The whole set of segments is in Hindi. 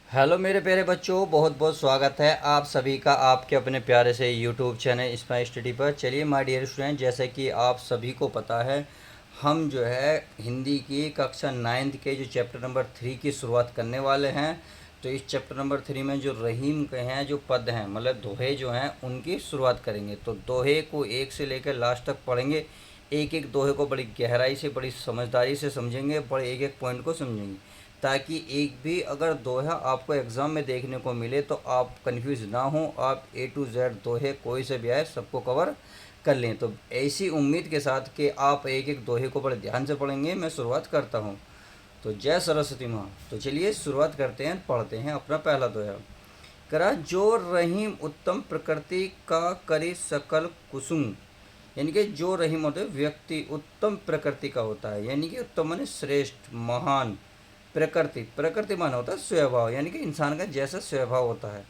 हेलो मेरे प्यारे बच्चों, बहुत बहुत स्वागत है आप सभी का आपके अपने प्यारे से यूट्यूब चैनल स्माइल स्टडी पर। चलिए माय डियर स्टूडेंट, जैसे कि आप सभी को पता है, हम जो है हिंदी की कक्षा 9th के जो चैप्टर नंबर 3 की शुरुआत करने वाले हैं। तो इस चैप्टर नंबर 3 में जो रहीम के हैं, जो पद हैं, मतलब दोहे जो हैं, उनकी शुरुआत करेंगे। तो दोहे को एक से लेकर लास्ट तक पढ़ेंगे। एक एक दोहे को बड़ी गहराई से, बड़ी समझदारी से समझेंगे, बड़े एक एक पॉइंट को समझेंगे, ताकि एक भी अगर दोहा आपको एग्ज़ाम में देखने को मिले तो आप कंफ्यूज ना हो, आप A to Z दोहे कोई से भी आए सबको कवर कर लें। तो ऐसी उम्मीद के साथ कि आप एक एक दोहे को बड़े ध्यान से पढ़ेंगे, मैं शुरुआत करता हूँ। तो जय सरस्वती माँ। तो चलिए शुरुआत करते हैं, पढ़ते हैं अपना पहला दोहा। करा जो रहीम उत्तम प्रकृति का करी सकल कुसुम। यानी कि जो रहीम होते व्यक्ति उत्तम प्रकृति का होता है, यानी कि उत्तम माने श्रेष्ठ, महान। प्रकृति, प्रकृति माना होता है स्वभाव, यानी कि इंसान का जैसा स्वभाव होता है।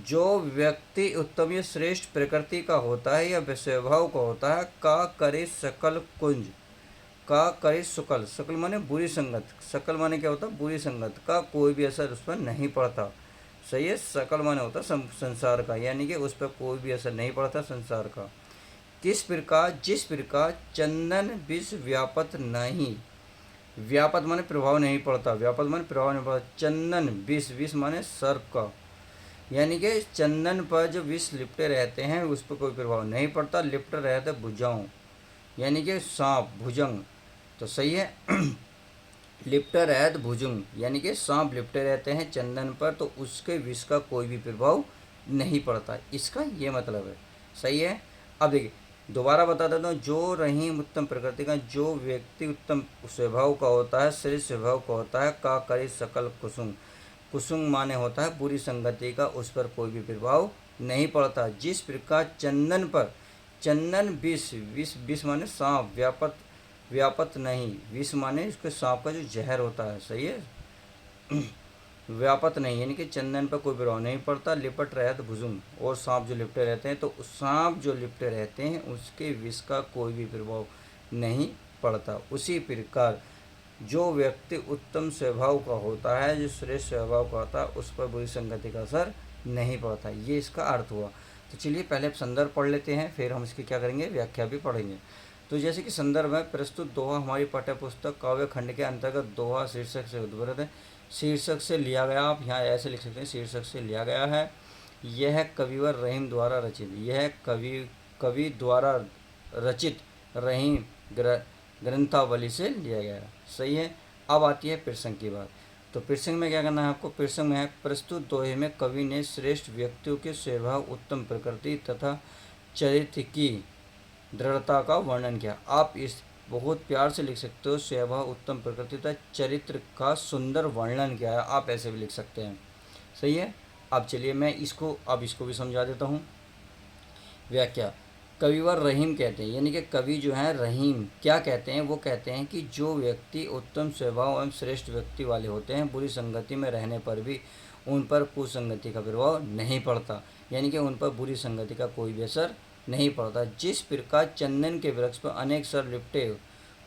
जो व्यक्ति उत्तम या श्रेष्ठ प्रकृति का होता है या स्वभाव का होता है, का करे सकल कुंज। का करे सकल, सकल माने बुरी संगत, सकल माने क्या होता है, बुरी संगत का कोई भी असर उस पर नहीं पड़ता। सही है। सकल माने होता है संसार का, यानी कि उस पर कोई भी असर नहीं पड़ता संसार का। किस प्रकार, जिस प्रकार चंदन विष व्यापत नहीं। व्यापत माने प्रभाव नहीं पड़ता, व्यापत माने प्रभाव नहीं पड़ता। चंदन विष, विष माने सर्प का, यानी कि चंदन पर जो विष लिपटे रहते हैं उस पर कोई प्रभाव नहीं पड़ता। लिपटे रहते भुजाओं, यानी कि सांप, भुजंग। तो सही है। लिपटे रहत भुजंग, यानी कि सांप लिपटे रहते हैं चंदन पर, तो उसके विष का कोई भी प्रभाव नहीं पड़ता, इसका ये मतलब है। सही है। अब देखिए दोबारा बता देता हूँ। जो रहीम उत्तम प्रकृति का, जो व्यक्ति उत्तम स्वभाव का होता है, श्रेष्ठ स्वभाव का होता है, का करे सकल कुसुम। कुसुम माने होता है बुरी संगति का, उस पर कोई भी प्रभाव नहीं पड़ता। जिस प्रकार चंदन पर, चंदन विष, विष विष माने सांप, व्यापत, व्यापत नहीं, विष माने इसके सांप का जो जहर होता है। सही है। व्यापत नहीं, यानी कि चंदन पर कोई प्रभाव नहीं पड़ता। लिपट रहत भुजुम, और सांप जो लिपटे रहते हैं, तो सांप जो लिपटे रहते हैं उसके विष का कोई भी प्रभाव नहीं पड़ता। उसी प्रकार जो व्यक्ति उत्तम स्वभाव का होता है, जो श्रेष्ठ स्वभाव का होता है, उस पर बुरी संगति का असर नहीं पड़ता। ये इसका अर्थ हुआ। तो चलिए पहले आप संदर्भ पढ़ लेते हैं, फिर हम इसकी क्या करेंगे, व्याख्या भी पढ़ेंगे। तो जैसे कि संदर्भ है, प्रस्तुत दोहा हमारी पाठ्य पुस्तक काव्य खंड के अंतर्गत दोहा शीर्षक से उद्भूत है। शीर्षक से लिया गया, आप यहाँ ऐसे लिख सकते हैं, शीर्षक से लिया गया है। यह कविवर रहीम द्वारा रचित, यह कवि द्वारा रचित रहीम ग्रंथावली से लिया गया। सही है। अब आती है प्रसंग की बात। तो प्रसंग में क्या करना है आपको, प्रसंग में है प्रस्तुत दोहे में कवि ने श्रेष्ठ व्यक्तियों के स्वभाव, उत्तम प्रकृति तथा चरित्र की दृढ़ता का वर्णन किया। आप इस बहुत प्यार से लिख सकते हो, स्वभाव, उत्तम प्रकृति तथा चरित्र का सुंदर वर्णन किया है, आप ऐसे भी लिख सकते हैं। सही है। अब चलिए मैं इसको भी समझा देता हूँ। व्याख्या। कविवर रहीम कहते हैं, यानी कि कवि जो है रहीम क्या कहते हैं, वो कहते हैं कि जो व्यक्ति उत्तम स्वभाव एवं श्रेष्ठ व्यक्ति वाले होते हैं, बुरी संगति में रहने पर भी उन पर कुसंगति का प्रभाव नहीं पड़ता, यानी कि उन पर बुरी संगति का कोई भी असर नहीं पड़ता। जिस प्रकार चंदन के वृक्ष पर अनेक सर लिपटे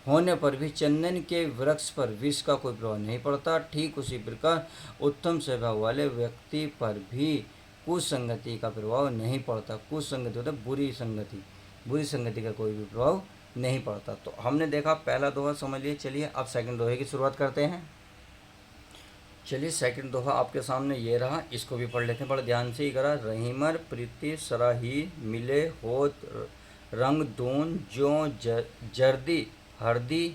होने पर भी चंदन के वृक्ष पर विष का कोई प्रभाव नहीं पड़ता, ठीक उसी प्रकार उत्तम स्वभाव वाले व्यक्ति पर भी कुसंगति का प्रभाव नहीं पड़ता। कुसंगति होता है बुरी संगति, बुरी संगति का कोई भी प्रभाव नहीं पड़ता। तो हमने देखा पहला दोहा समझ लिए। चलिए अब सेकंड दोहे की शुरुआत करते हैं। चलिए सेकंड दोहा आपके सामने ये रहा, इसको भी पढ़ लेते हैं, बड़े ध्यान से ही करा। रहीमर प्रीति सराही मिले होत रंग दून, जो जर्दी हरदी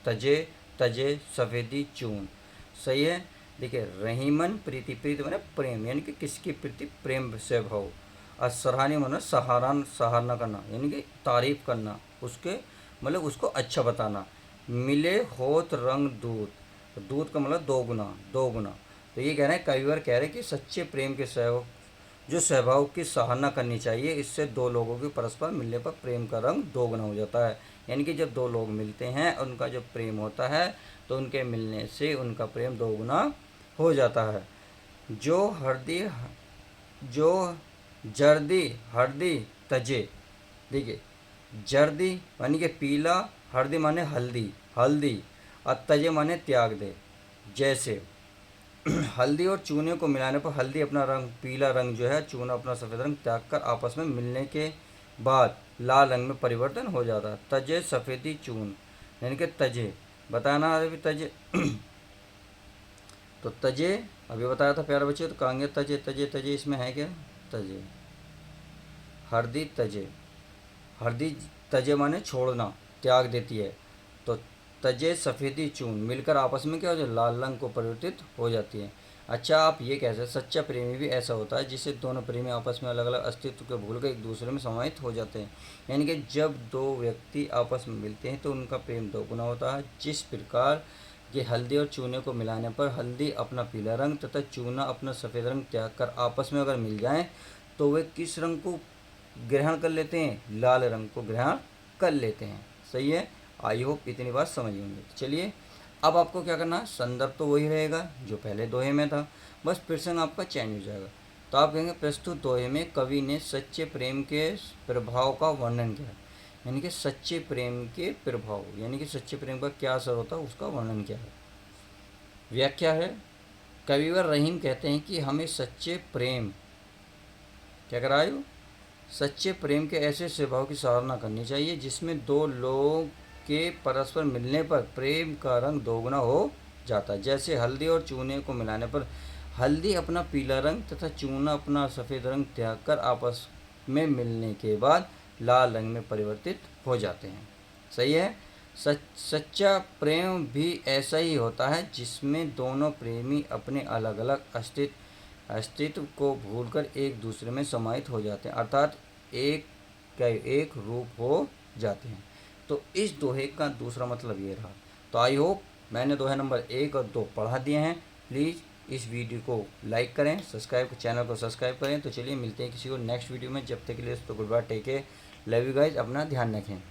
तजे तजे सफ़ेदी चून। सही है। देखिए रहीमन प्रीति, प्रीति माने प्रेम, यानी कि किसकी प्रीति, प्रेम से भाव। और सराहनीय माना सराहना करना, यानी कि तारीफ करना, उसके मतलब उसको अच्छा बताना। मिले होत रंग दूत, तो दूध का मतलब दो गुना, दो गुना। तो ये कह रहे हैं, कविवर कह रहे हैं कि सच्चे प्रेम के सहयोग जो स्वभाव की सराहना करनी चाहिए, इससे दो लोगों के परस्पर मिलने पर प्रेम का रंग दोगुना हो जाता है। यानी कि जब दो लोग मिलते हैं उनका जो प्रेम होता है, तो उनके मिलने से उनका प्रेम दोगुना हो जाता है। जो हरदी, जो जर्दी हरदी तजे। देखिए जर्दी यानी कि पीला, हरदी माने हल्दी, हल्दी, और तजे माने त्याग दे। जैसे हल्दी और चूने को मिलाने पर हल्दी अपना रंग पीला रंग जो है, चूना अपना सफ़ेद रंग त्याग कर आपस में मिलने के बाद लाल रंग में परिवर्तन हो जाता है। तजे सफ़ेदी चून, यानी कि तजे बताना अभी तजे तो तजे अभी बताया था प्यारे बच्चे, तो कहेंगे तजे तजे तजे, इसमें है क्या? तजे। हरदी तजे, हरदी तजे माने छोड़ना, त्याग देती है। तो तजे सफ़ेदी चून मिलकर आपस में क्या हो जाए? लाल रंग को परिवर्तित हो जाती है। अच्छा, आप ये कह सकते, सच्चा प्रेमी भी ऐसा होता है जिससे दोनों प्रेमी आपस में अलग अलग अस्तित्व को भूलकर एक दूसरे में समाहित हो जाते हैं। यानी कि जब दो व्यक्ति आपस में मिलते हैं तो उनका प्रेम दोगुना होता है। जिस प्रकार ये हल्दी और चूने को मिलाने पर हल्दी अपना पीला रंग तथा चूना अपना सफ़ेद रंग त्याग कर आपस में अगर मिल जाएं तो वे किस रंग को ग्रहण कर लेते हैं? लाल रंग को ग्रहण कर लेते हैं। सही है, आई होप इतनी बात समझ होंगे। चलिए, अब आपको क्या करना है, संदर्भ तो वही रहेगा जो पहले दोहे में था, बस प्रसंग आपका चेंज हो जाएगा। तो आप कहेंगे प्रस्तुत दोहे में कवि ने सच्चे प्रेम के प्रभाव का वर्णन किया, यानी कि सच्चे प्रेम के प्रभाव, यानी कि सच्चे प्रेम का क्या असर होता है उसका वर्णन किया है। व्याख्या है, कविवर रहीम कहते हैं कि हमें सच्चे प्रेम क्या करायो, सच्चे प्रेम के ऐसे स्वभाव की सराहना करनी चाहिए जिसमें दो लोग के परस्पर मिलने पर प्रेम का रंग दोगुना हो जाता है। जैसे हल्दी और चूने को मिलाने पर हल्दी अपना पीला रंग तथा चूना अपना सफ़ेद रंग त्याग कर आपस में मिलने के बाद लाल रंग में परिवर्तित हो जाते हैं। सही है। सच्चा प्रेम भी ऐसा ही होता है जिसमें दोनों प्रेमी अपने अलग अलग अस्तित्व को भूलकर एक दूसरे में समाहित हो जाते हैं, अर्थात एक रूप हो जाते हैं। तो इस दोहे का दूसरा मतलब ये रहा। तो आई होप मैंने दोहे नंबर 1 और 2 पढ़ा दिए हैं। प्लीज़ इस वीडियो को लाइक करें, चैनल को सब्सक्राइब करें। तो चलिए मिलते हैं किसी को नेक्स्ट वीडियो में, जब तक के लिए तो goodbye, take care, love you guys, अपना ध्यान रखें।